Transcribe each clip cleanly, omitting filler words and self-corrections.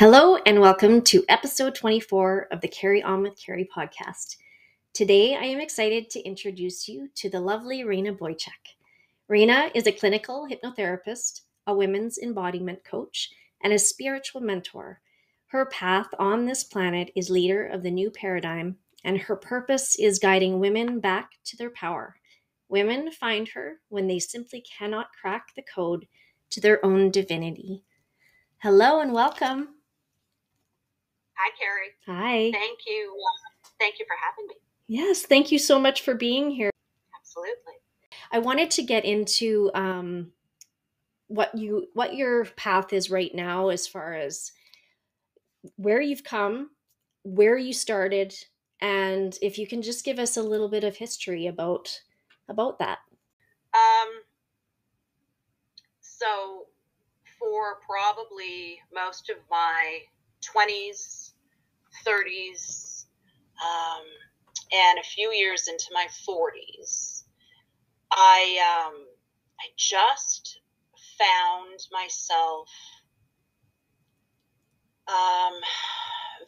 Hello and welcome to episode 24 of the On With Carrie podcast. Today I am excited to introduce you to the lovely Rayna Boychuck. Rayna is a clinical hypnotherapist, a women's embodiment coach, and a spiritual mentor. Her path on this planet is leader of the new paradigm, and her purpose is guiding women back to their power. Women find her when they simply cannot crack the code to their own divinity. Hello and welcome. Hi, Carrie. Hi. Thank you. Thank you for having me. Yes, thank you so much for being here. Absolutely. I wanted to get into what your path is right now, as far as where you've come, where you started, and if you can just give us a little bit of history about that. So for probably most of my 20s, 30s, and a few years into my 40s, I just found myself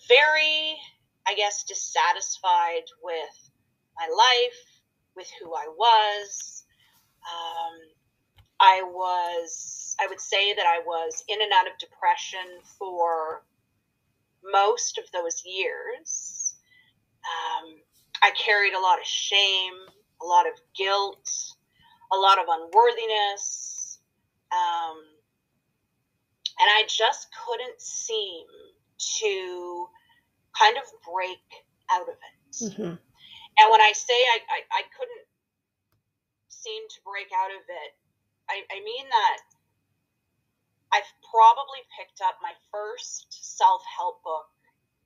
very, I guess, dissatisfied with my life, with who I was. I would say that I was in and out of depression for most of those years. I carried a lot of shame, a lot of guilt, a lot of unworthiness, and I just couldn't seem to kind of break out of it. Mm-hmm. And when I say I couldn't seem to break out of it, I mean that I've probably picked up my first self-help book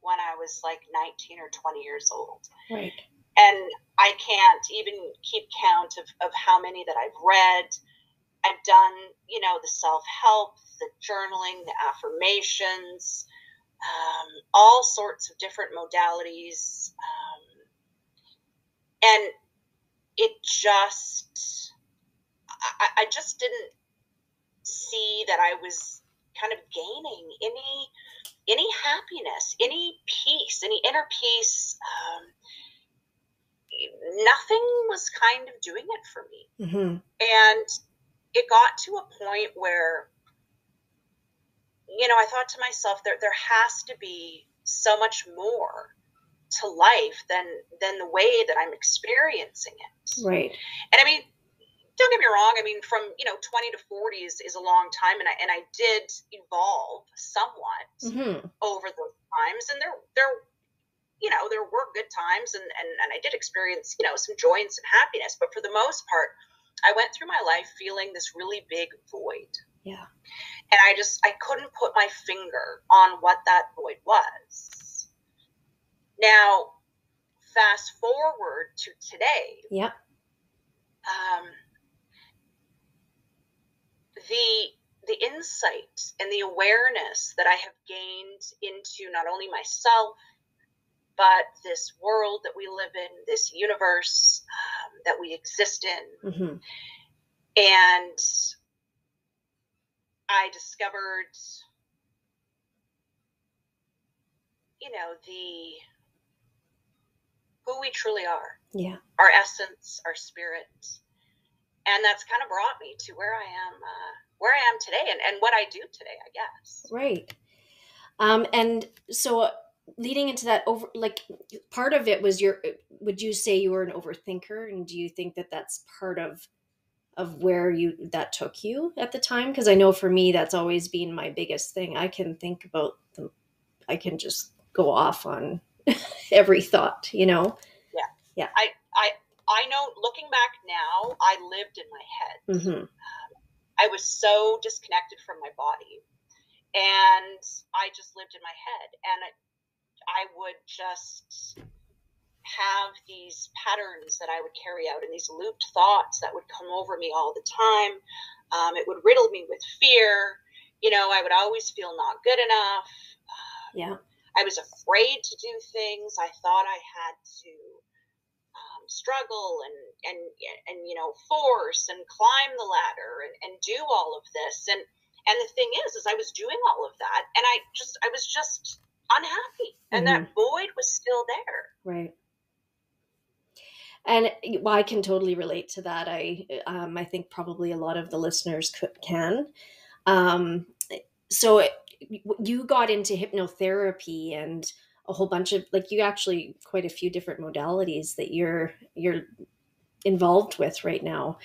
when I was like 19 or 20 years old. Right. And I can't even keep count of how many that I've read. I've done, the self-help, the journaling, the affirmations, all sorts of different modalities. And it just, I just didn't see that I was kind of gaining any happiness, any peace, any inner peace. Nothing was kind of doing it for me. Mm-hmm. And it got to a point where, I thought to myself, there has to be so much more to life than the way that I'm experiencing it. Right. And I mean, don't get me wrong. I mean, from 20 to 40 is a long time, and I did evolve somewhat over those times, and there were good times, and I did experience some joy and some happiness. But for the most part, I went through my life feeling this really big void. Yeah. And I couldn't put my finger on what that void was. Now, fast forward to today. Yep. The insight and the awareness that I have gained into not only myself, but this world that we live in, this universe that we exist in. Mm-hmm. And I discovered, who we truly are. Yeah. Our essence, our spirit. And that's kind of brought me to where I am today and what I do today, I guess. Right. And so leading into that, part of it was would you say you were an overthinker? And do you think that that's part of where that took you at the time? Because I know for me, that's always been my biggest thing. I can think about I can just go off on every thought, Yeah. Yeah. I know, looking back now, I lived in my head. Mm-hmm. I was so disconnected from my body, and I just lived in my head, and I would just have these patterns that I would carry out and these looped thoughts that would come over me all the time. It would riddle me with fear. I would always feel not good enough. Yeah. I was afraid to do things. I thought I had to struggle and force and climb the ladder and do all of this. And And the thing is I was doing all of that, and I was just unhappy, and that void was still there. Right. And well, I can totally relate to that. I think probably a lot of the listeners can. So you got into hypnotherapy and a whole bunch of, like, you actually quite a few different modalities that you're involved with right now.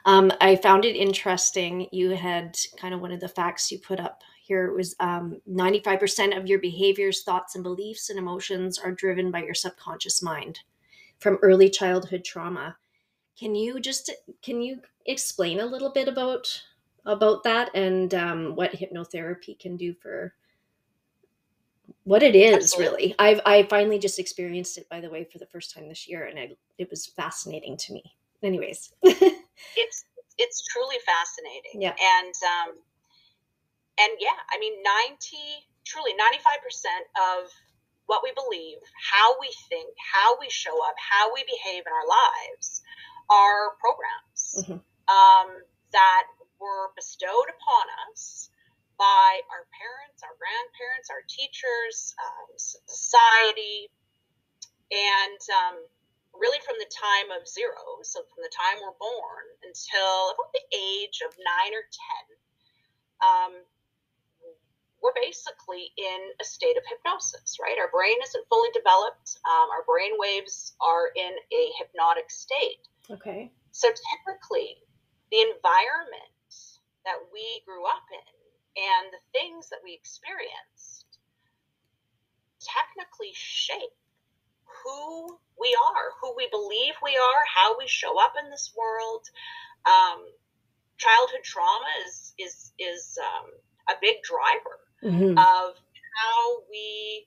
I found it interesting. You had kind of one of the facts you put up here. It was 95% of your behaviors, thoughts, and beliefs and emotions are driven by your subconscious mind from early childhood trauma. Can you explain a little bit about that and what hypnotherapy can do for what it is? Absolutely. Really, I finally just experienced it, by the way, for the first time this year, and it was fascinating to me. Anyways, it's truly fascinating. Yeah. And yeah, I mean, 95% of what we believe, how we think, how we show up, how we behave in our lives are programs that were bestowed upon us by our parents, our grandparents, our teachers, society, and really from the time of zero, so from the time we're born until about the age of 9 or 10, we're basically in a state of hypnosis, right? Our brain isn't fully developed. Our brain waves are in a hypnotic state. Okay. So typically, the environment that we grew up in and the things that we experienced technically shape who we are, who we believe we are, how we show up in this world. Childhood trauma is a big driver of how we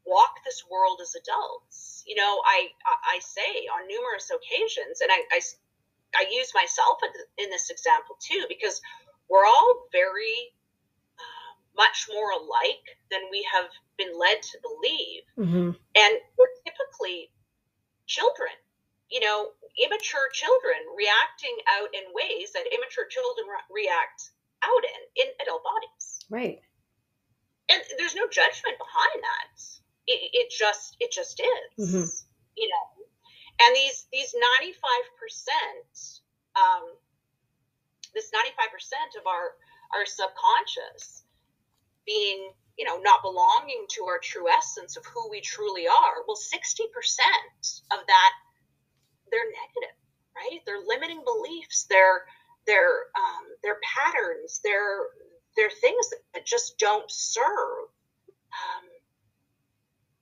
walk this world as adults. You know, I say on numerous occasions, and I use myself in this example too, because we're all very much more alike than we have been led to believe. And we're typically children, you know, immature children reacting out in ways that immature children react out in adult bodies. Right. And there's no judgment behind that. It just is, you know. And these 95%, this 95% of our subconscious being, you know, not belonging to our true essence of who we truly are. Well, 60% of that, they're negative, right? They're limiting beliefs. They're patterns. They're things that just don't serve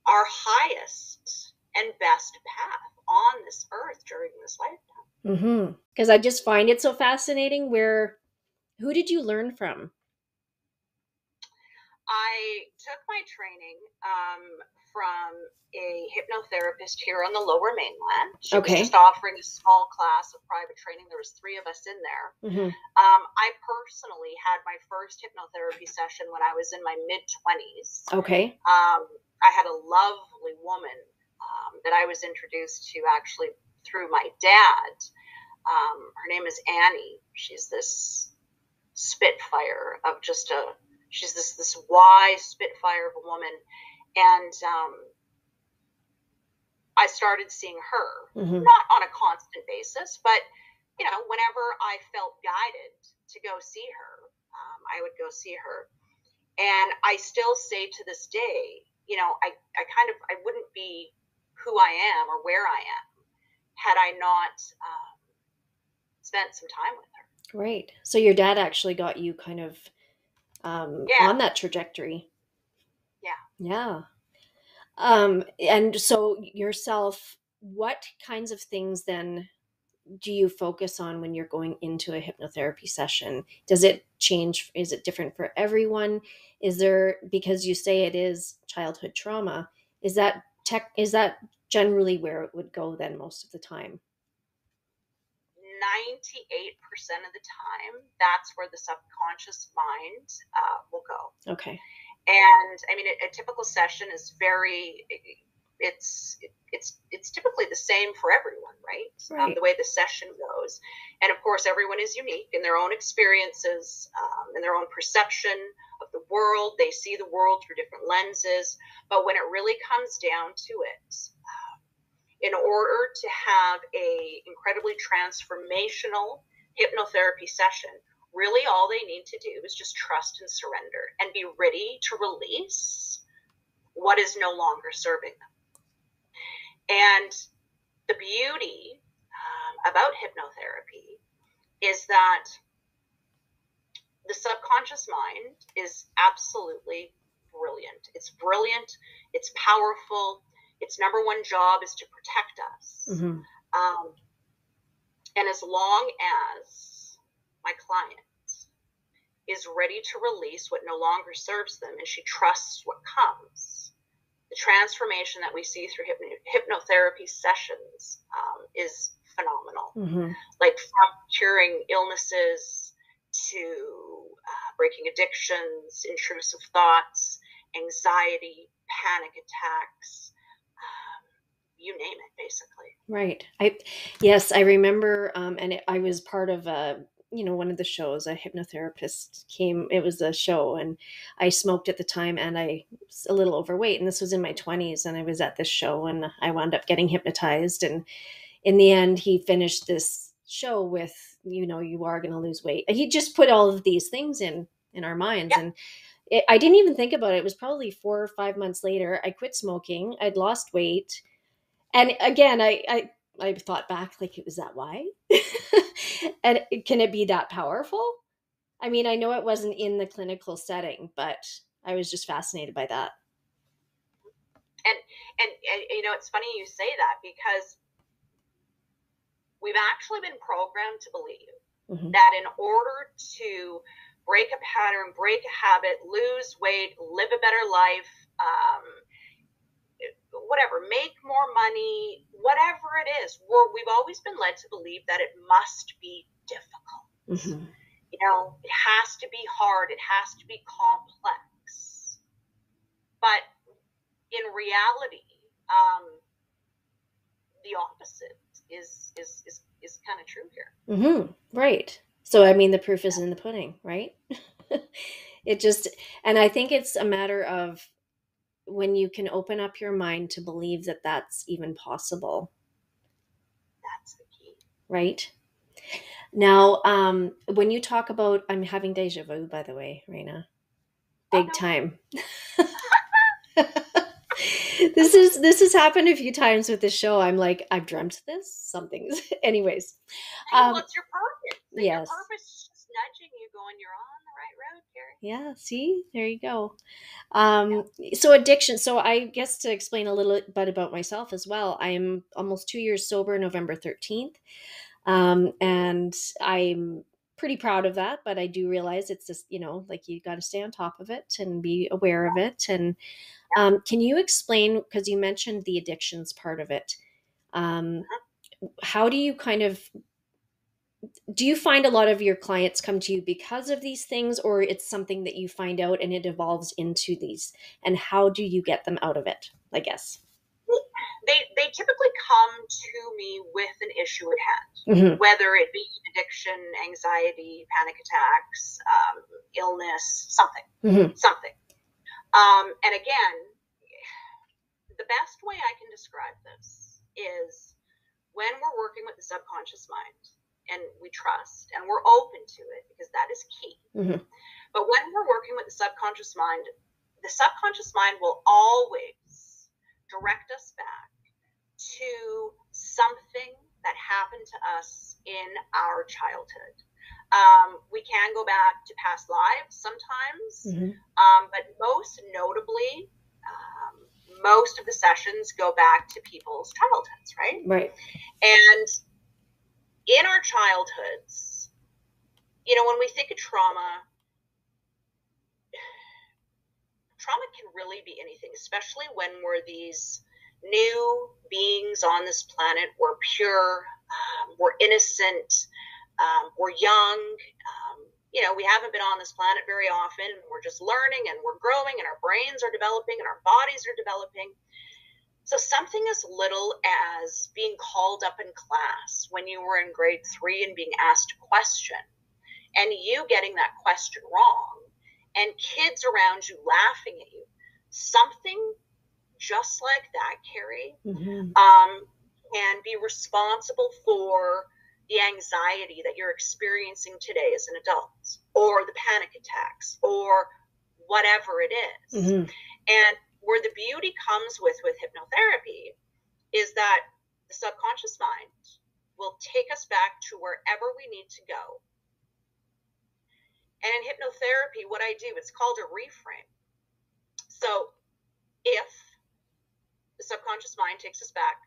our highest and best path on this earth during this lifetime. Because I just find it so fascinating. Who did you learn from? I took my training from a hypnotherapist here on the Lower Mainland. She was just offering a small class of private training. There was 3 of us in there. I personally had my first hypnotherapy session when I was in my mid-20s. Okay. I had a lovely woman that I was introduced to actually through my dad. Her name is Annie. She's this spitfire of just she's this wise spitfire of a woman. And I started seeing her, not on a constant basis, but, you know, whenever I felt guided to go see her, I would go see her. And I still say to this day, you know, I wouldn't be who I am or where I am had I not spent some time with her. Right. So your dad actually got you kind of on that trajectory. Yeah. And so yourself, what kinds of things then do you focus on when you're going into a hypnotherapy session? Does it change? Is it different for everyone? Is there, because you say it is childhood trauma, is that generally where it would go then most of the time? 98% of the time, that's where the subconscious mind will go. Okay. And I mean, a typical session is it's typically the same for everyone, right? Right. The way the session goes. And of course, everyone is unique in their own experiences, and their own perception of the world. They see the world through different lenses. But when it really comes down to it, in order to have a incredibly transformational hypnotherapy session, really all they need to do is just trust and surrender and be ready to release what is no longer serving them. And the beauty about hypnotherapy is that the subconscious mind is absolutely brilliant. It's brilliant. It's powerful. Its number one job is to protect us. Mm-hmm. And as long as my client is ready to release what no longer serves them and she trusts what comes, the transformation that we see through hypnotherapy sessions is phenomenal. Mm-hmm. Like from curing illnesses to breaking addictions, intrusive thoughts, anxiety, panic attacks, you name it, basically. Right. I remember, and I was part of one of the shows. A hypnotherapist came. It was a show, and I smoked at the time, and I was a little overweight. And this was in my 20s, and I was at this show, and I wound up getting hypnotized. And in the end, he finished this show with, you are going to lose weight. He just put all of these things in our minds, Yeah. and I didn't even think about it. It was probably 4 or 5 months later. I quit smoking. I'd lost weight. And again, I thought back, like, was that why? And can it be that powerful? I mean, I know it wasn't in the clinical setting, but I was just fascinated by that. And it's funny you say that, because we've actually been programmed to believe Mm-hmm. that in order to break a pattern, break a habit, lose weight, live a better life, whatever, make more money, whatever it is, we've always been led to believe that it must be difficult. Mm-hmm. It has to be hard. It has to be complex. But in reality, the opposite is kind of true here. Mm-hmm. Right. So, I mean, the proof is in the pudding, right? And I think it's a matter of when you can open up your mind to believe that that's even possible. That's the key. Right. Now, when you talk about, I'm having deja vu, by the way, Rayna, big time. This has happened a few times with the show. I'm like, I've dreamt this. Something's, anyways. Well, it's your purpose. Yes. Your purpose is just nudging you, going, you're on the right road, Carrie. Yeah. See, there you go. So addiction. So I guess to explain a little bit about myself as well, I am almost 2 years sober, November 13th. And I'm pretty proud of that, but I do realize it's just, like, you got to stay on top of it and be aware of it. And can you explain, because you mentioned the addictions part of it, how do you do you find a lot of your clients come to you because of these things, or it's something that you find out and it evolves into these, and how do you get them out of it, I guess? They typically come to me with an issue at hand, Mm-hmm. whether it be addiction, anxiety, panic attacks, illness, something. Mm-hmm. And again, the best way I can describe this is when we're working with the subconscious mind and we trust and we're open to it, because that is key. Mm-hmm. But when we're working with the subconscious mind will always direct us back to something that happened to us in our childhood. We can go back to past lives sometimes, Mm-hmm. but most notably, most of the sessions go back to people's childhoods, right? Right. And in our childhoods, when we think of trauma can really be anything, especially when we're these new beings on this planet. We're pure, we're innocent, we're young, we haven't been on this planet very often. We're just learning and we're growing and our brains are developing and our bodies are developing. So something as little as being called up in class when you were in grade 3 and being asked a question, and you getting that question wrong, and kids around you laughing at you. Something just like that, Carrie, can be responsible for the anxiety that you're experiencing today as an adult, or the panic attacks, or whatever it is. And where the beauty comes with hypnotherapy is that the subconscious mind will take us back to wherever we need to go. And in hypnotherapy, what I do, it's called a reframe. So if the subconscious mind takes us back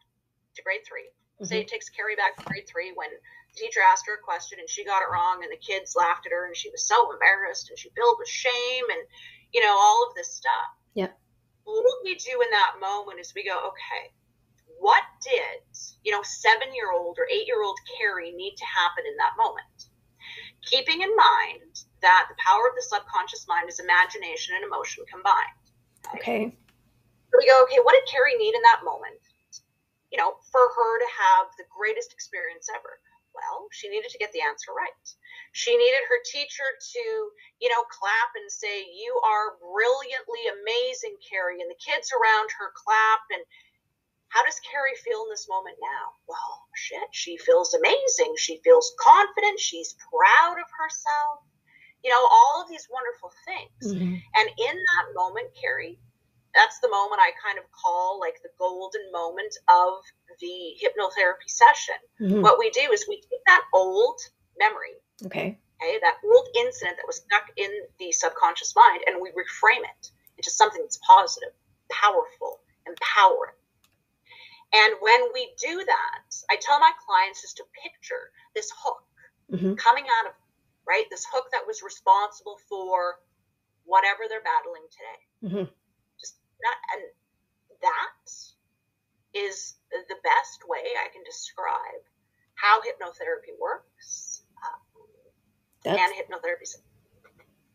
to grade 3, say it takes Carrie back to grade 3 when the teacher asked her a question and she got it wrong and the kids laughed at her and she was so embarrassed and she filled with shame and, all of this stuff. Yeah. What we do in that moment is we go, okay, what did, 7-year-old or 8-year-old Carrie need to happen in that moment? Keeping in mind that the power of the subconscious mind is imagination and emotion combined. Okay. So we go, okay, what did Carrie need in that moment, for her to have the greatest experience ever? Well, she needed to get the answer right. She needed her teacher to, clap and say, you are brilliantly amazing, Carrie. And the kids around her clap. And how does Carrie feel in this moment now? Well, she feels amazing. She feels confident. She's proud of herself. All of these wonderful things. And in that moment, Carrie, that's the moment I kind of call like the golden moment of the hypnotherapy session. What we do is we take that old memory, okay, that old incident that was stuck in the subconscious mind, and we reframe it into something that's positive, powerful, empowering. And when we do that, I tell my clients just to picture this hook coming out of, right, this hook that was responsible for whatever they're battling today. Just that, and that is the best way I can describe how hypnotherapy works. And hypnotherapy.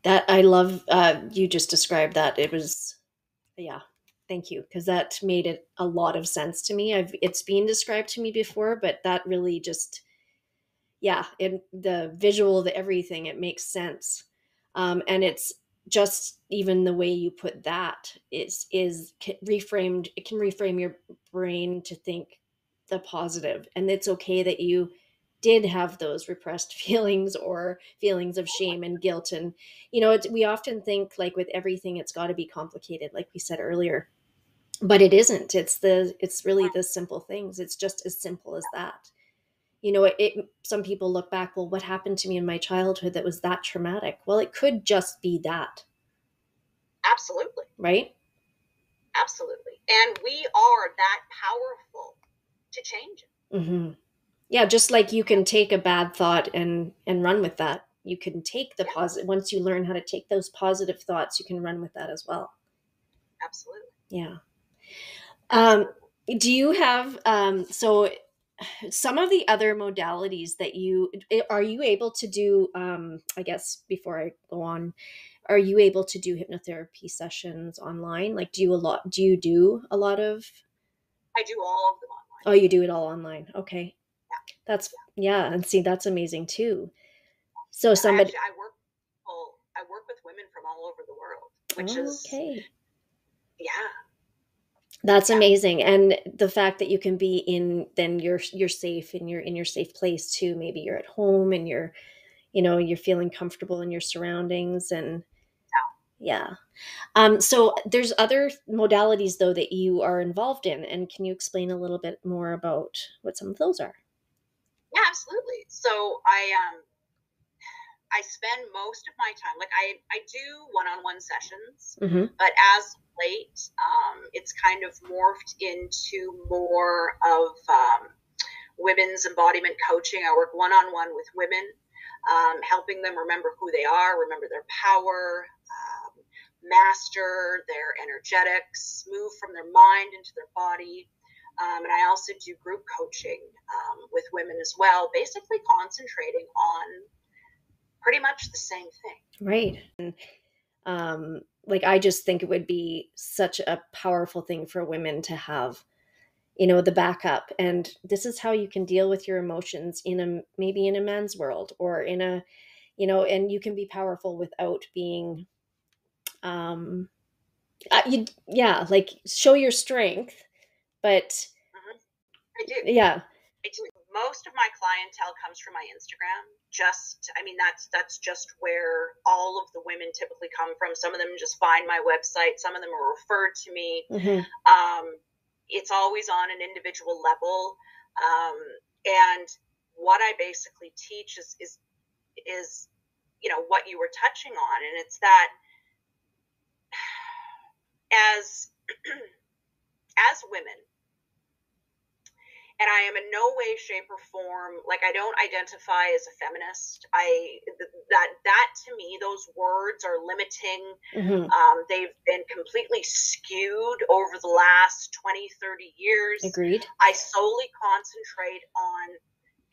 That I love. You just described that. It was, yeah. Thank you, because that made it a lot of sense to me. It's been described to me before, but that really just, the visual, the everything, it makes sense. And it's just even the way you put that is reframed. It can reframe your brain to think the positive, and it's okay that you did have those repressed feelings or feelings of shame and guilt. And, we often think like with everything, it's got to be complicated, like we said earlier, but it isn't. It's really the simple things. It's just as simple as that. Some people look back, well, what happened to me in my childhood that was that traumatic? Well, it could just be that. Absolutely. Right? Absolutely. And we are that powerful to change it. Yeah, just like you can take a bad thought and run with that. You can take the positive. Once you learn how to take those positive thoughts, you can run with that as well. Absolutely. Yeah. Do you have, so some of the other modalities that are you able to do, I guess before I go on, are you able to do hypnotherapy sessions online? Like, do you do a lot of? I do all of them online. Oh, you do it all online. Okay. Yeah. And see, that's amazing too. So somebody, I work with women from all over the world, which is, that's amazing. And the fact that you can be then you're safe and you're in your safe place too. Maybe you're at home and you're feeling comfortable in your surroundings and so there's other modalities though that you are involved in, and can you explain a little bit more about what some of those are? Yeah, absolutely. So I spend most of my time, like I do one-on-one sessions, but as late, it's kind of morphed into more of women's embodiment coaching. I work one-on-one with women, helping them remember who they are, remember their power, master their energetics, move from their mind into their body. And I also do group coaching with women as well, basically concentrating on pretty much the same thing. Right. And like, I just think it would be such a powerful thing for women to have the backup. And this is how you can deal with your emotions maybe in a man's world, or in a, and you can be powerful without being, like show your strength, but Mhm. I do. yeah. Most of my clientele comes from my Instagram. That's just where all of the women typically come from. Some of them just find my website. Some of them are referred to me. It's always on an individual level. And what I basically teach is what you were touching on. And it's that as women, and I am in no way, shape, or form, like, I don't identify as a feminist. That to me, those words are limiting. They've been completely skewed over the last 20, 30 years. Agreed. I solely concentrate on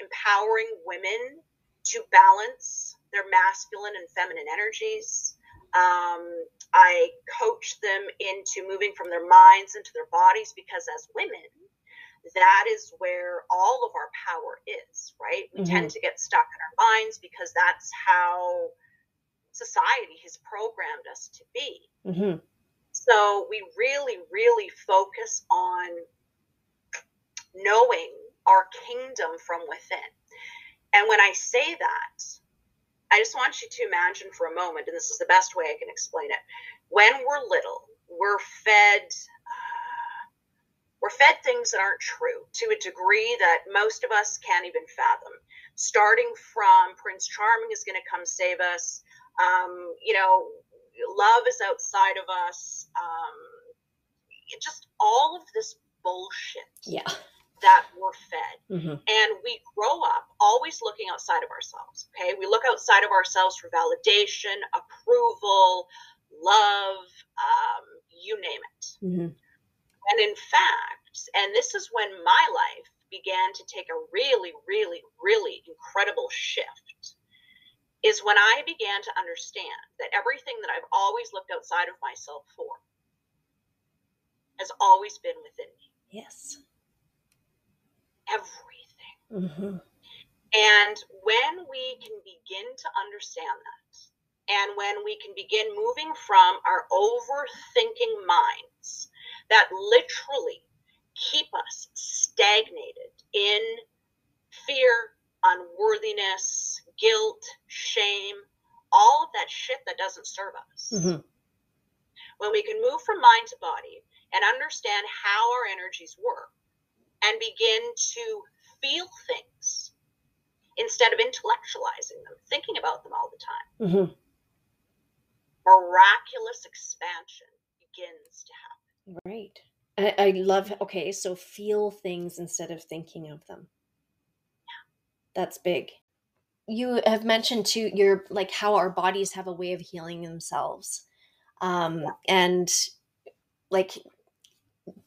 empowering women to balance their masculine and feminine energies. I coach them into moving from their minds into their bodies, because as women, that is where all of our power is, right? We tend to get stuck in our minds because that's how society has programmed us to be. So we really, really focus on knowing our kingdom from within. And when I say that, I just want you to imagine for a moment, and this is the best way I can explain it. When we're little, we're fed things that aren't true to a degree that most of us can't even fathom. Starting from Prince Charming is going to come save us. Love is outside of us. Just all of this bullshit. Yeah. That we're fed. And we grow up always looking outside of ourselves. Okay. We look outside of ourselves for validation, approval, love, you name it. And in fact, and this is when my life began to take a really, really, really incredible shift, is when I began to understand that everything that I've always looked outside of myself for has always been within me. Yes. Everything. And when we can begin to understand that, and when we can begin moving from our overthinking minds that literally keep us stagnated in fear, unworthiness, guilt, shame, all of that shit that doesn't serve us. When we can move from mind to body and understand how our energies work, and begin to feel things instead of intellectualizing them, thinking about them all the time, miraculous expansion begins to happen. Right. I love, okay, so feel things instead of thinking of them. Yeah. That's big. You have mentioned too, you're like how our bodies have a way of healing themselves. And like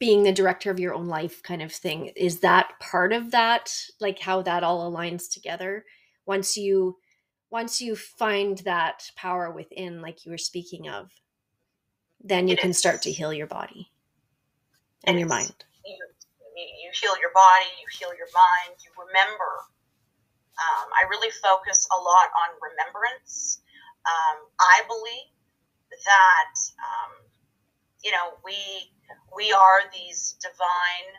being the director of your own life kind of thing. Is that part of that? Like how that all aligns together? Once you find that power within, like you were speaking of, then you can start to heal your body and your mind. You heal your body, you heal your mind, you remember. I really focus a lot on remembrance. I believe that, we are these divine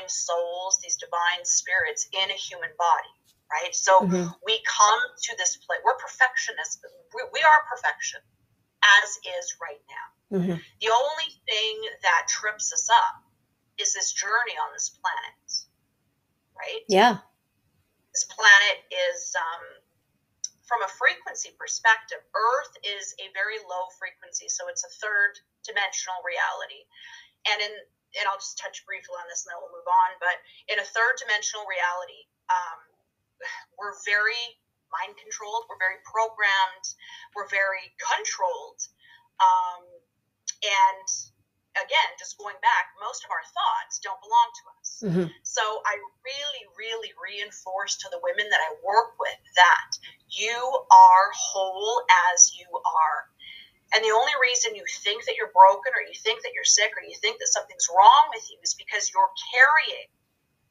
souls, these divine spirits in a human body, right? So we come to this place. We're perfectionists. We are perfection, as is right now. The only thing that trips us up is this journey on this planet, right? Yeah. This planet is, from a frequency perspective, Earth is a very low frequency, so it's a third dimensional reality. And I'll just touch briefly on this and then we'll move on. But in a third dimensional reality, we're very mind controlled, we're very programmed, we're very controlled. And again, just going back, most of our thoughts don't belong to us. So I really, really reinforce to the women that I work with that you are whole as you are. And the only reason you think that you're broken, or you think that you're sick, or you think that something's wrong with you is because you're carrying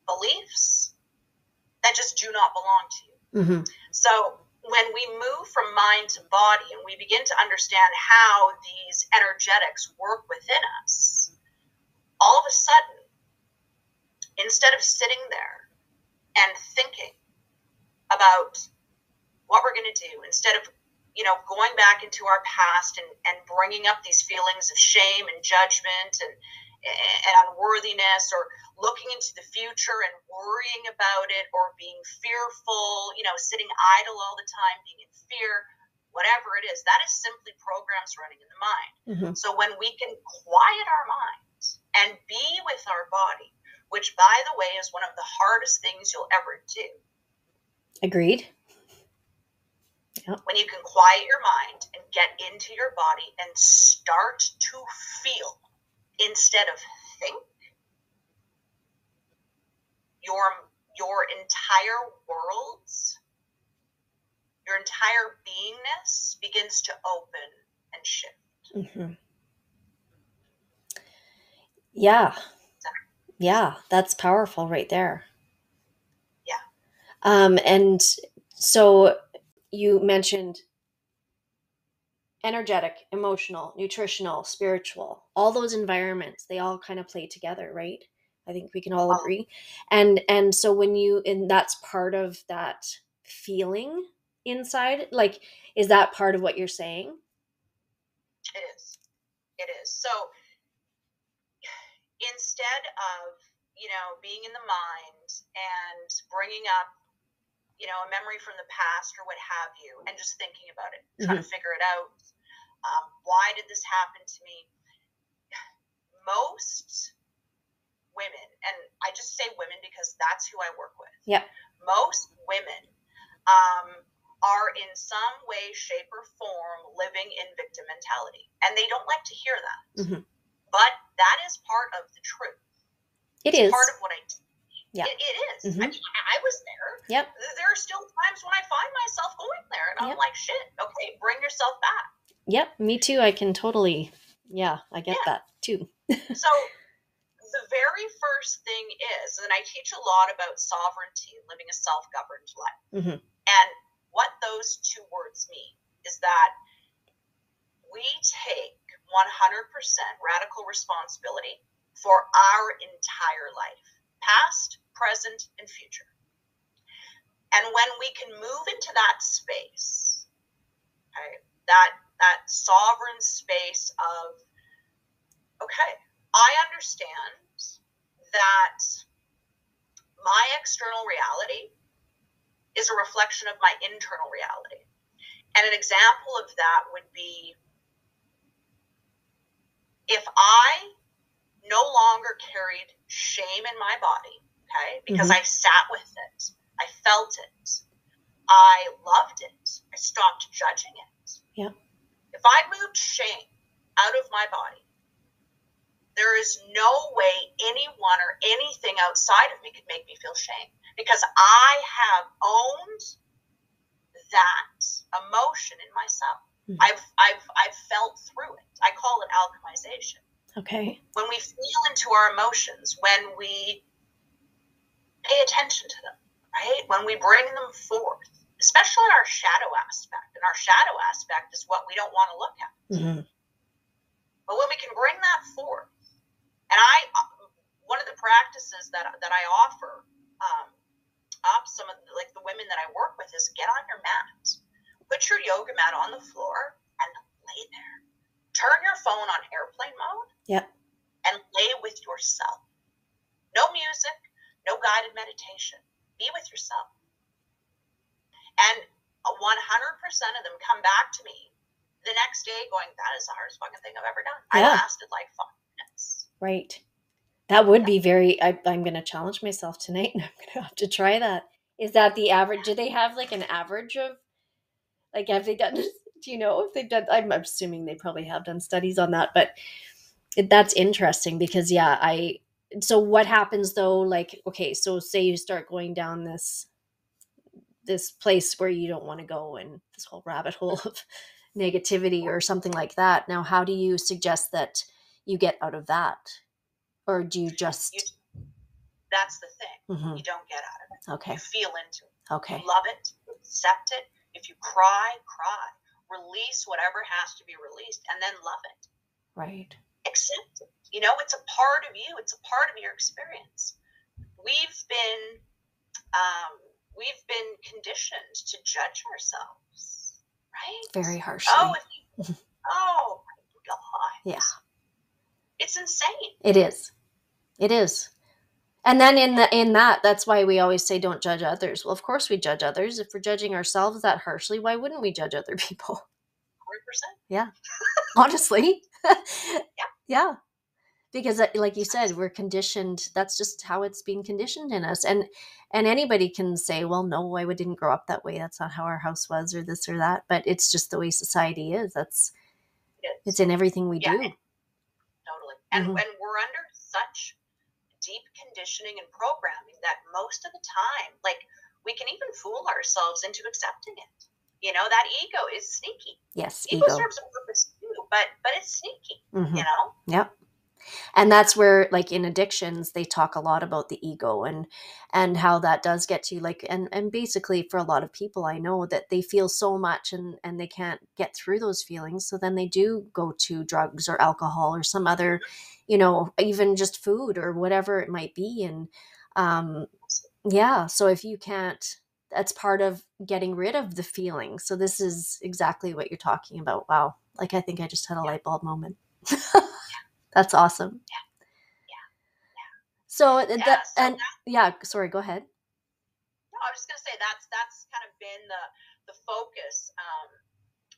beliefs that just do not belong to you. Mm-hmm. So when we move from mind to body and we begin to understand how these energetics work within us, all of a sudden, instead of sitting there and thinking about what we're going to do, instead of going back into our past and bringing up these feelings of shame and judgment and unworthiness, or looking into the future and worrying about it, or being fearful, sitting idle all the time, being in fear, whatever it is, that is simply programs running in the mind. Mm-hmm. So when we can quiet our minds and be with our body, which, by the way, is one of the hardest things you'll ever do. Agreed. Yep. When you can quiet your mind and get into your body and start to feel instead of think, your entire worlds, your entire beingness begins to open and shift. Mm-hmm. Yeah. Yeah, that's powerful right there. Yeah. And so you mentioned energetic, emotional, nutritional, spiritual, all those environments, they all kind of play together, right? I think we can all agree. And so and that's part of that feeling inside, like, is that part of what you're saying? It is. So instead of, being in the mind and bringing up, a memory from the past or what have you, and just thinking about it, trying to figure it out. Why did this happen to me? Most women, and I just say women because that's who I work with. Yeah. Most women are in some way, shape, or form living in victim mentality, and they don't like to hear that. Mm-hmm. But that is part of the truth. It's part of what I teach. Yeah. It is. Mm-hmm. I mean, I was there. Yep. There are still times when I find myself going there, and I'm like, shit, okay, bring yourself back. Yep, me too. I can totally, I get that too. So the very first thing is, and I teach a lot about sovereignty and living a self-governed life. Mm-hmm. And what those two words mean is that we take 100% radical responsibility for our entire life, past, present, and future. And when we can move into that space, okay, that sovereign space of, okay, I understand that my external reality is a reflection of my internal reality. And an example of that would be if I no longer carried shame in my body, okay, because I sat with it, I felt it, I loved it, I stopped judging it. Yeah. If I moved shame out of my body, there is no way anyone or anything outside of me could make me feel shame, because I have owned that emotion in myself. I've felt through it. I call it alchemization. Okay. When we feel into our emotions, when we pay attention to them, right? When we bring them forth, especially our shadow aspect. And our shadow aspect is what we don't want to look at. Mm-hmm. But when we can bring that forth, and one of the practices that I offer up some of the women that I work with is get on your mat. Put your yoga mat on the floor and lay there. Turn your phone on airplane mode. Yep. And lay with yourself. No music, no guided meditation. Be with yourself. And 100% of them come back to me the next day going, that is the hardest fucking thing I've ever done. Yeah. I lasted like 5 minutes. Right. That would be I'm going to challenge myself tonight, and I'm going to have to try that. Is that the average? Do they have like an average of, like, have they done, do you know if they've done, I'm assuming they probably have done studies on that, but that's interesting because, so what happens though? Like, okay, so say you start going down this place where you don't want to go, and this whole rabbit hole of negativity or something like that. Now, how do you suggest that you get out of that? Or do you just... That's the thing. You don't get out of it. Okay. You feel into it. Okay. You love it. You accept it. If you cry, cry. Release whatever has to be released, and then love it. Right. Accept it. It's a part of you. It's a part of your experience. We've been conditioned to judge ourselves, right? Very harshly. Oh my God. Yeah. It's insane. It is. It is. And then in that's why we always say don't judge others. Well, of course we judge others. If we're judging ourselves that harshly, why wouldn't we judge other people? 100%. Yeah. Honestly. Yeah. Yeah. Because like you said, we're conditioned. That's just how it's being conditioned in us. And anybody can say, well, no, I didn't grow up that way. That's not how our house was, or this or that. But it's just the way society is. It's in everything we do. Totally. And we're under such deep conditioning and programming that most of the time, like, we can even fool ourselves into accepting it. That ego is sneaky. Yes, ego serves a purpose too, but it's sneaky. Yep. And that's where, like, in addictions, they talk a lot about the ego and how that does get to, like, and basically for a lot of people, I know that they feel so much and they can't get through those feelings. So then they do go to drugs or alcohol or some other, even just food or whatever it might be. And so if you can't, that's part of getting rid of the feeling. So this is exactly what you're talking about. Wow. Like, I think I just had a light bulb moment. That's awesome. Yeah. So sorry, go ahead. No, I was just gonna say that's kind of been the focus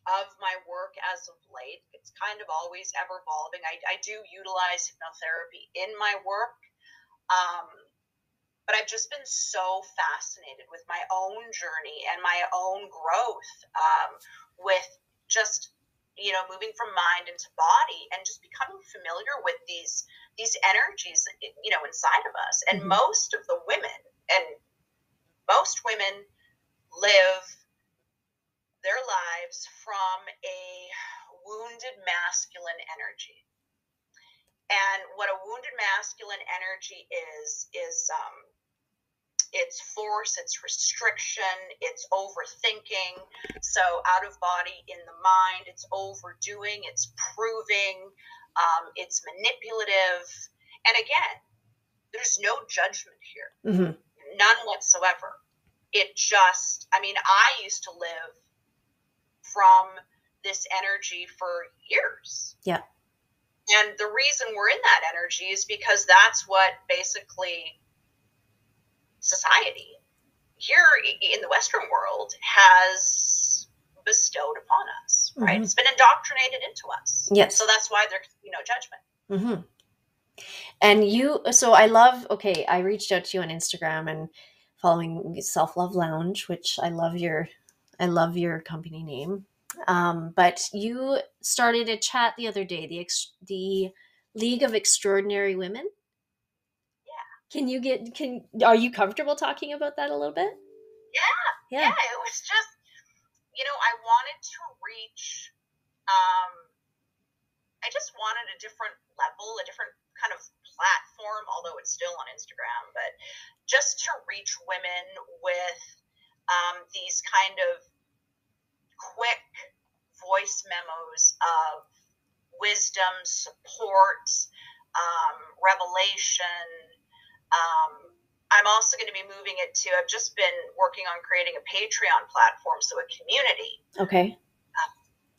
of my work as of late. It's kind of always ever evolving. I do utilize hypnotherapy in my work, but I've just been so fascinated with my own journey and my own growth with just moving from mind into body and just becoming familiar with these energies, inside of us. And most women live their lives from a wounded masculine energy. And what a wounded masculine energy is it's force, it's restriction, it's overthinking. So out of body, in the mind, it's overdoing, it's proving, it's manipulative. And again, there's no judgment here. None whatsoever. It just, I used to live from this energy for years. Yeah. And the reason we're in that energy is because that's what basically society here in the Western world has bestowed upon us, right? It's been indoctrinated into us. Yes. So that's why there can be no judgment. And so I reached out to you on Instagram and following Self Love Lounge, which I love your company name. But you started a chat the other day, the League of Extraordinary Women. Are you comfortable talking about that a little bit? Yeah. It was just, I wanted to reach, I just wanted a different level, a different kind of platform, although it's still on Instagram, but just to reach women with these kind of quick voice memos of wisdom, support, revelation. I'm also going to be moving it to, I've just been working on creating a Patreon platform, so a community. Okay.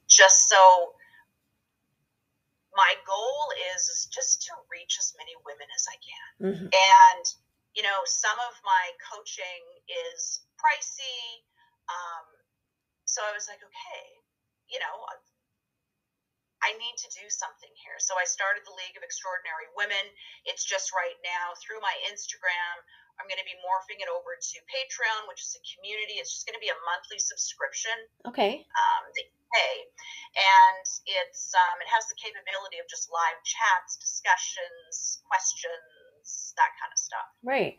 Just so my goal is just to reach as many women as I can. And, some of my coaching is pricey. So I was like, okay, I need to do something here. So I started the League of Extraordinary Women. It's just right now through my Instagram. I'm going to be morphing it over to Patreon, which is a community. It's just going to be a monthly subscription. Okay. That you pay. And it has the capability of just live chats, discussions, questions, that kind of stuff. Right.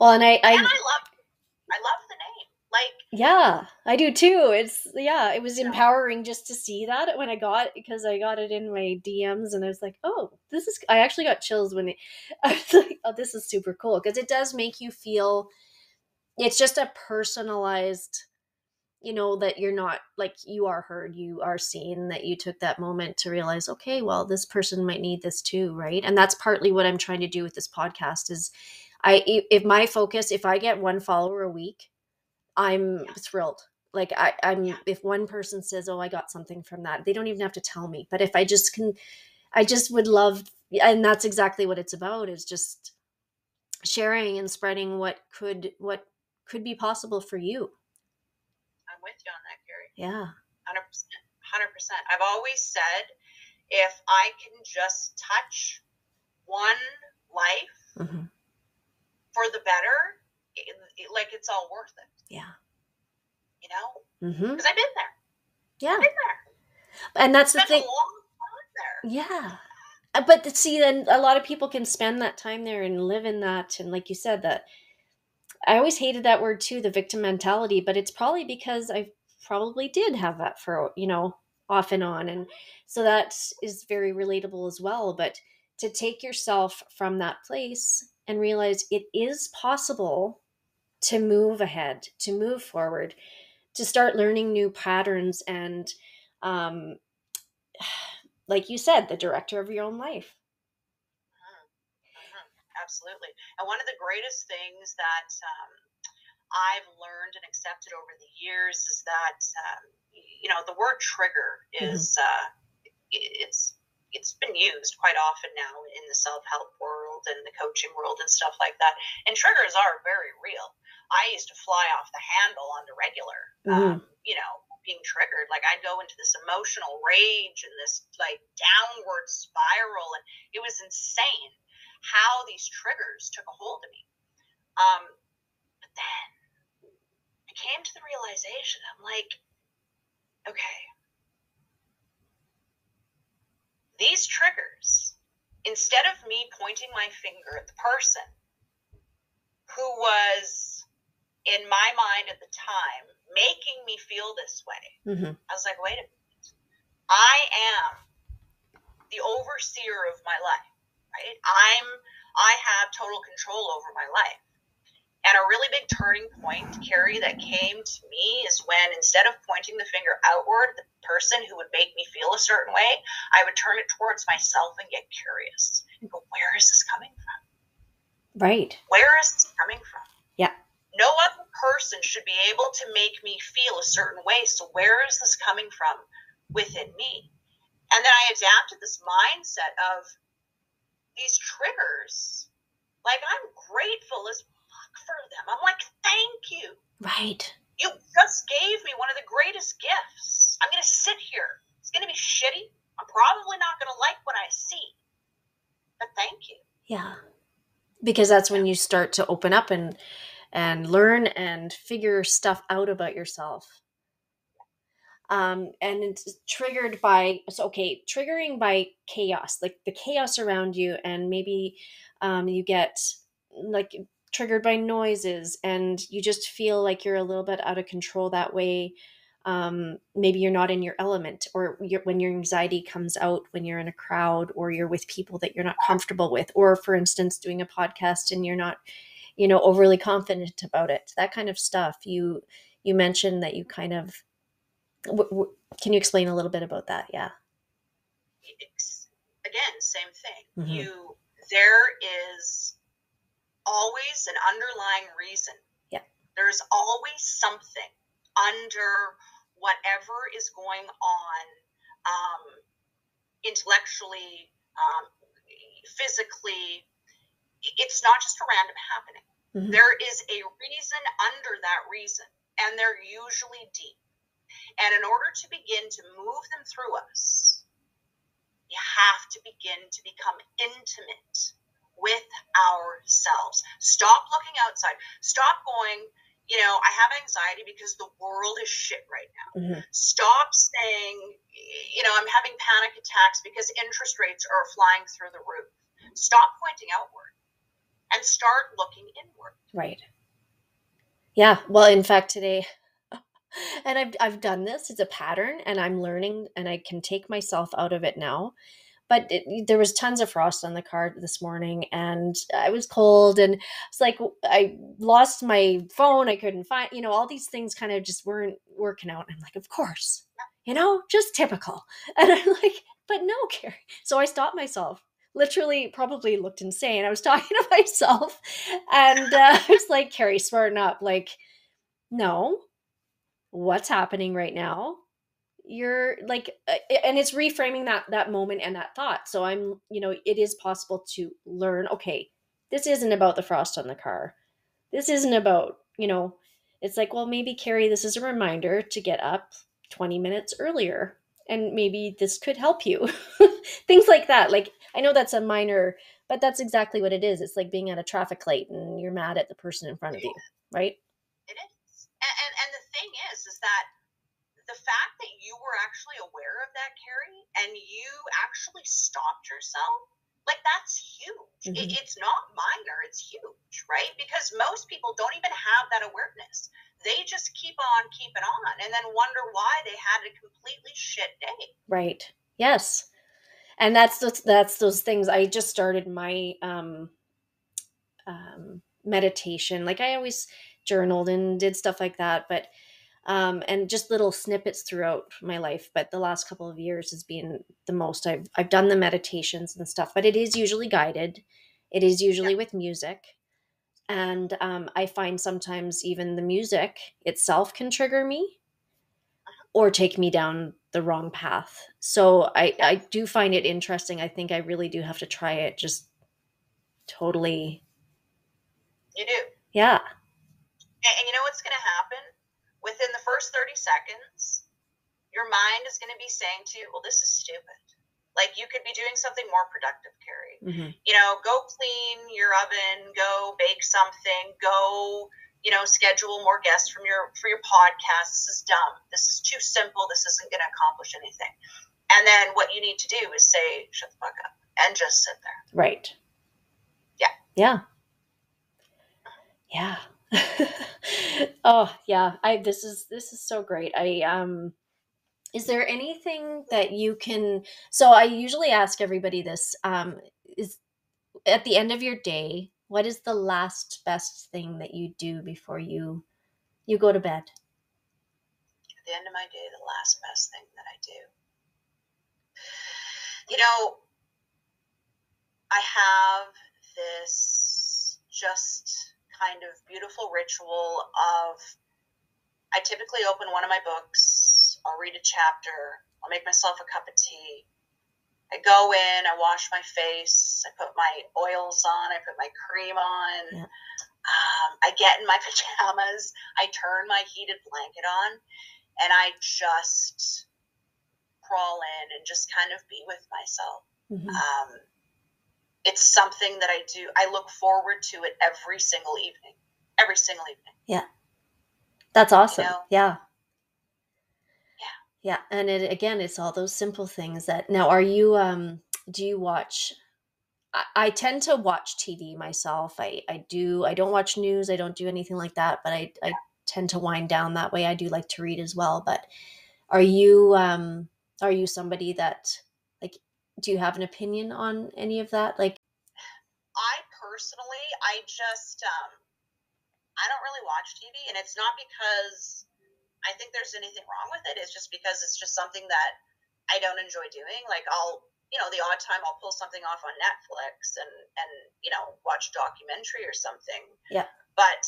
Well, and I love the name. Like, Yeah, I do too. It was empowering just to see that when because I got it in my DMs and I was like, oh, I actually got chills I was like, oh, this is super cool because it does make you feel, it's just a personalized, that you're not like, you are heard, you are seen, that you took that moment to realize, okay, well, this person might need this too, right? And that's partly what I'm trying to do with this podcast is if I get one follower a week, I'm thrilled. Like if one person says, oh, I got something from that, they don't even have to tell me. But if I just would love, and that's exactly what it's about, is just sharing and spreading what could be possible for you. I'm with you on that, Carrie. Yeah. 100%. I've always said, if I can just touch one life for the better, it's all worth it. Yeah. Because I've been there. Yeah. I've been there. And that's the thing. A long time there. Yeah. But see, then a lot of people can spend that time there and live in that. And like you said, that I always hated that word too, the victim mentality, but it's probably because I probably did have that for, off and on. And so that is very relatable as well. But to take yourself from that place and realize it is possible to move ahead, to move forward, to start learning new patterns and, like you said, the director of your own life. Absolutely. And one of the greatest things that I've learned and accepted over the years is that, the word trigger is, it's been used quite often now in the self-help world and the coaching world and stuff like that. And triggers are very real. I used to fly off the handle on the regular, being triggered. Like, I'd go into this emotional rage and this like downward spiral, and it was insane how these triggers took a hold of me. But then I came to the realization, I'm like, okay, these triggers, instead of me pointing my finger at the person who was, in my mind at the time, making me feel this way, I was like, wait a minute. I am the overseer of my life, right? I have total control over my life. And a really big turning point, Carrie, that came to me is when, instead of pointing the finger outward, the person who would make me feel a certain way, I would turn it towards myself and get curious and go, where is this coming from? Right. Where is this coming from? Yeah. No other person should be able to make me feel a certain way. So where is this coming from within me? And then I adapted this mindset of these triggers. Like, I'm grateful as for them. I'm like, thank you. Right. You just gave me one of the greatest gifts. I'm going to sit here. It's going to be shitty. I'm probably not going to like what I see. But thank you. Yeah. Because that's when you start to open up and learn and figure stuff out about yourself. And it's triggering by chaos, like the chaos around you, and maybe you get like triggered by noises and you just feel like you're a little bit out of control that way. Maybe you're not in your element, or when your anxiety comes out when you're in a crowd, or you're with people that you're not comfortable with, or for instance doing a podcast and you're not overly confident about it, that kind of stuff. You mentioned that you kind of, can you explain a little bit about that? Yeah. Again, same thing. There is always an underlying reason. Yeah. There's always something under whatever is going on, intellectually, physically. It's not just a random happening. There is a reason under that reason, and they're usually deep. And in order to begin to move them through us, you have to begin to become intimate with ourselves. Stop looking outside. Stop going, I have anxiety because the world is shit right now. Stop saying, I'm having panic attacks because interest rates are flying through the roof. Stop pointing outward and start looking inward. Right. Yeah. Well, in fact, today And I've done this. It's a pattern, and I'm learning, and I can take myself out of it now. But there was tons of frost on the car this morning, and I was cold, and it's like I lost my phone. I couldn't find, all these things kind of just weren't working out. I'm like, of course, just typical. And I'm like, but no, Carrie. So I stopped myself. Literally, probably looked insane. I was talking to myself, and I was like, Carrie, smarten up. Like, no, what's happening right now? You're like, and it's reframing that moment and that thought. So I'm, it is possible to learn, okay, this isn't about the frost on the car. This isn't about, it's like, well, maybe, Carrie, this is a reminder to get up 20 minutes earlier, and maybe this could help you. Things like that. Like, I know that's a minor, but that's exactly what it is. It's like being at a traffic light and you're mad at the person in front of you, right? It is. And the thing is that the fact that you were actually aware of that, Carrie, and you actually stopped yourself, like, that's huge. Mm-hmm. It's not minor, it's huge, right? Because most people don't even have that awareness. They just keep on keeping on and then wonder why they had a completely shit day. Right. Yes. And that's those things. I just started my meditation. Like, I always journaled and did stuff like that, but and just little snippets throughout my life. But the last couple of years has been the most I've done the meditations and stuff. But it is usually guided. It is usually with music, and I find sometimes even the music itself can trigger me or take me down the wrong path. So I do find it interesting. I think I really do have to try it. Just totally. You do. Yeah. And you know what's going to happen? Within the first 30 seconds, your mind is going to be saying to you, well, this is stupid. Like, you could be doing something more productive, Carrie. Mm-hmm. Go clean your oven, go bake something, go, schedule more guests for your podcast. This is dumb. This is too simple. This isn't going to accomplish anything. And then what you need to do is say, shut the fuck up and just sit there. Right. Yeah. Yeah. Yeah. Oh, yeah. This is so great. Is there anything that you can, so I usually ask everybody this, is at the end of your day, what is the last best thing that you do before you go to bed? At the end of my day, the last best thing that I do. I have this just kind of beautiful ritual of, I typically open one of my books, I'll read a chapter, I'll make myself a cup of tea, I go in, I wash my face, I put my oils on, I put my cream on, yeah. I get in my pajamas, I turn my heated blanket on, and I just crawl in and just kind of be with myself. Mm-hmm. It's something that I do. I look forward to it every single evening. Every single evening. Yeah. That's awesome. Yeah. Yeah. And it's all those simple things that, now, are you, do you watch, I tend to watch TV myself. I don't watch news. I don't do anything like that, but I tend to wind down that way. I do like to read as well, but are you somebody that, like, do you have an opinion on any of that? Like, I personally, I just, I don't really watch TV, and it's not because I think there's anything wrong with it. It's just because it's just something that I don't enjoy doing. Like, I'll, the odd time I'll pull something off on Netflix and watch a documentary or something. Yeah. But,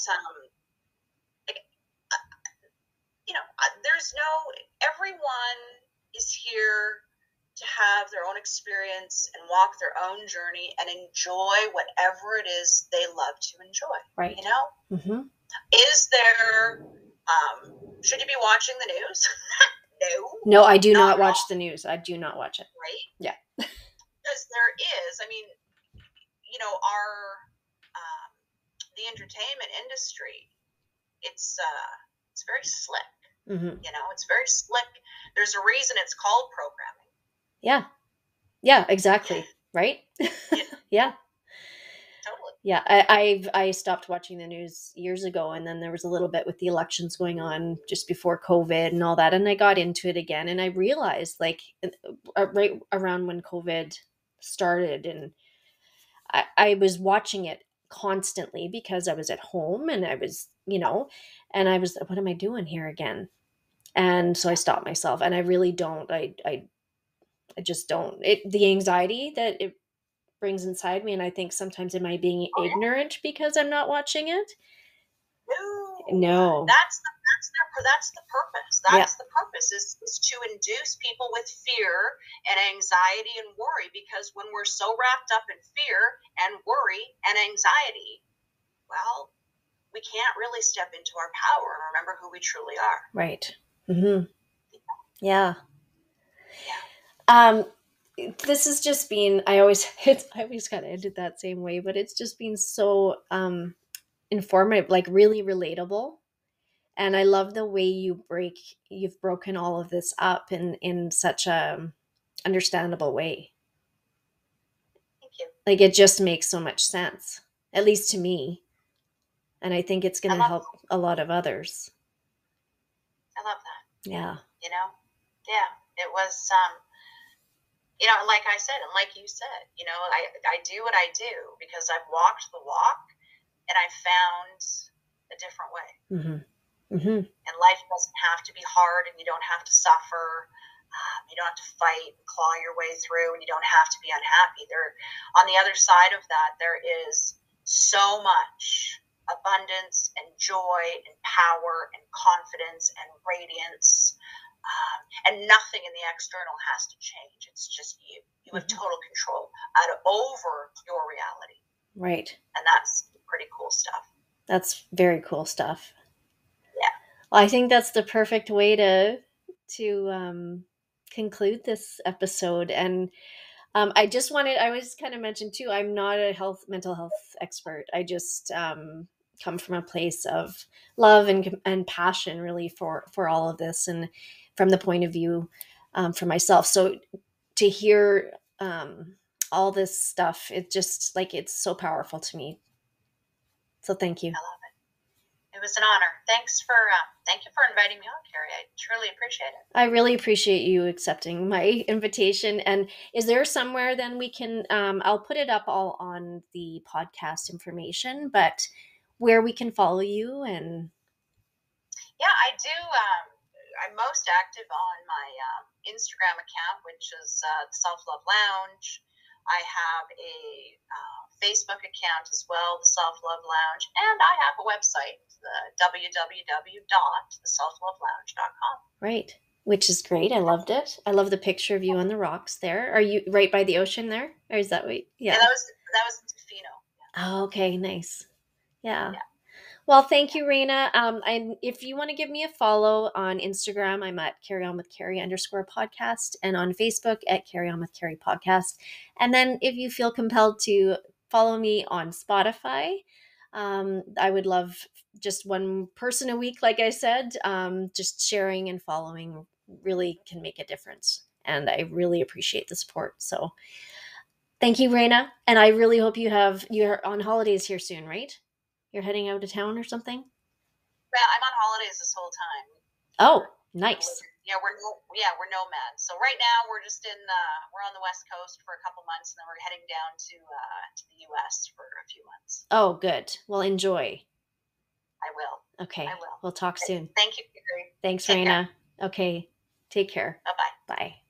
there's everyone is here to have their own experience and walk their own journey and enjoy whatever it is they love to enjoy. Right. Mm-hmm. Is there, should you be watching the news? No, I do not watch the news. I do not watch it. Right? Yeah. Because there is, the entertainment industry, it's very slick. Mm-hmm. It's very slick. There's a reason it's called programming. Yeah. Yeah, exactly. Right? Yeah. Yeah. Totally. Yeah, I stopped watching the news years ago, and then there was a little bit with the elections going on just before COVID and all that, and I got into it again, and I realized like right around when COVID started, and I was watching it constantly because I was at home and I was, and I was, what am I doing here again? And so I stopped myself, and I really don't. I just don't. The anxiety that it brings inside me, and I think sometimes am I being Oh yeah. ignorant because I'm not watching it? No, No. that's the purpose. Yeah. That's the purpose is to induce people with fear and anxiety and worry, because when we're so wrapped up in fear and worry and anxiety, well, we can't really step into our power and remember who we truly are. Right. Mm-hmm. Yeah. Yeah. This has just been, I always I always kind of ended that same way, but it's just been so informative, like really relatable. And I love the way you've broken all of this up in such a understandable way. Thank you. Like it just makes so much sense, at least to me. And I think it's going I to love help a lot of others. I love that. Yeah. You know? Yeah. It was like I said, and like you said, I do what I do because I've walked the walk and I found a different way. Mm-hmm. Mm-hmm. And life doesn't have to be hard, and you don't have to suffer. You don't have to fight and claw your way through, and you don't have to be unhappy. On the other side of that, there is so much abundance and joy and power and confidence and radiance. And nothing in the external has to change. It's just you. You have total control over your reality. Right. And that's pretty cool stuff. That's very cool stuff. Yeah. Well, I think that's the perfect way to conclude this episode. And I was kind of mentioned too, I'm not a mental health expert. I just come from a place of love and passion really for all of this, and from the point of view for myself. So to hear all this stuff, it just like, it's so powerful to me. So thank you. I love it. It was an honor. Thank you for inviting me on, Carrie. I truly appreciate it. I really appreciate you accepting my invitation. And is there somewhere then we can, I'll put it up all on the podcast information, but where we can follow you? And yeah, I do. I'm most active on my Instagram account, which is the Self Love Lounge. I have a Facebook account as well, the Self Love Lounge, and I have a website, www.theselflovelounge.com. Right, which is great. I loved it. I love the picture of you on the rocks there. Are you right by the ocean there, or is that what? Yeah, that was in Tofino. Oh, okay, nice. Yeah. Yeah. Well, thank you, Rayna. And if you want to give me a follow on Instagram, I'm at Carry On With Carrie _podcast, and on Facebook at Carry On With Carrie podcast. And then if you feel compelled to follow me on Spotify, I would love just one person a week, like I said. Just sharing and following really can make a difference. And I really appreciate the support. So thank you, Rayna. And I really hope you're on holidays here soon, right? You're heading out of town or something? Yeah, I'm on holidays this whole time. Oh, nice. Yeah, we're nomads. So right now we're on the West Coast for a couple months, and then we're heading down to the U.S. for a few months. Oh, good. Well, enjoy. I will. Okay. I will. We'll talk soon. Thank you, Carrie. Thanks, Rayna. Okay. Take care. Bye-bye. Bye.